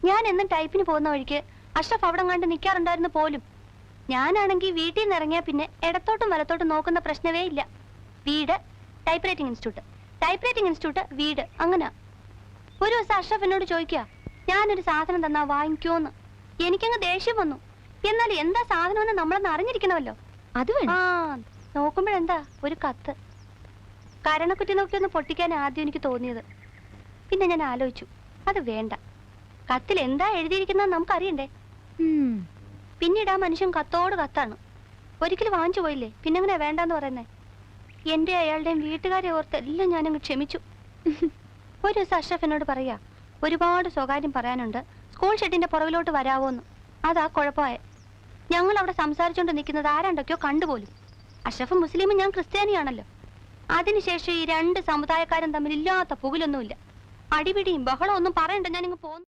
ഞാൻ എന്നും ടൈപ്പിന് പോകുന്ന വഴിക്ക് അഷ്റഫ് അവിടെ കണ്ട് നിൽക്കാറുണ്ടായിരുന്നു പോലും. ഞാനാണെങ്കിൽ വീട്ടിൽ നിന്ന് ഇറങ്ങിയാൽ പിന്നെ ഇടത്തോട്ടും വലത്തോട്ടും നോക്കുന്ന പ്രശ്നമേ ഇല്ല. വീട്, type writing institute, type writing institute, വീട്, അങ്ങനെ. ഒരു ദിവസം അഷ്റഫ് എന്നോട് ചോദിക്കുക, ഞാനൊരു സാധനം തന്നാ വാങ്ങിക്കോന്ന്. എനിക്കങ്ങ് ദേഷ്യം വന്നു. എന്നാൽ എന്താ സാധനമെന്ന് നമ്മളൊന്ന് അറിഞ്ഞിരിക്കണമല്ലോ. അത് ആ നോക്കുമ്പോഴെന്താ ഒരു കത്ത്. കരണക്കുറ്റി നോക്കി ഒന്ന് പൊട്ടിക്കാൻ ആദ്യം എനിക്ക് തോന്നിയത്. പിന്നെ ഞാൻ ആലോചിച്ചു, അത് വേണ്ട. കത്തിൽ എന്താ എഴുതിയിരിക്കുന്നത് നമുക്കറിയണ്ടേ. പിന്നീട് ആ മനുഷ്യൻ കത്തോട് കത്താണ്. ഒരിക്കലും വാങ്ങിച്ചു പോയില്ലേ, പിന്നെങ്ങനെ വേണ്ടെന്ന് പറയുന്നേ. എന്റെ അയാളുടെയും വീട്ടുകാരെ ഓർത്ത് എല്ലാം ഞാനങ്ങ് ക്ഷമിച്ചു. ഒരു ദിവസം അഷ്റഫ് എന്നോട് പറയാ, ഒരുപാട് സ്വകാര്യം പറയാനുണ്ട്, സ്കൂൾ ഷെഡിന്റെ പുറകിലോട്ട് വരാവോന്ന്. അതാ കുഴപ്പമായ. ഞങ്ങൾ അവിടെ സംസാരിച്ചോണ്ട് നിൽക്കുന്നത് ആരാണ്ടൊക്കെയോ കണ്ടുപോലും. അഷ്റഫ് മുസ്ലിമും ഞാൻ ക്രിസ്ത്യാനിയാണല്ലോ. അതിനുശേഷം ഈ രണ്ട് സമുദായക്കാരും തമ്മിൽ ഇല്ലാത്ത പുകിലൊന്നുമില്ല. അടിപിടിയും ബഹളവും ഒന്നും പറയണ്ട, ഞാനിങ്ങ് പോന്നു.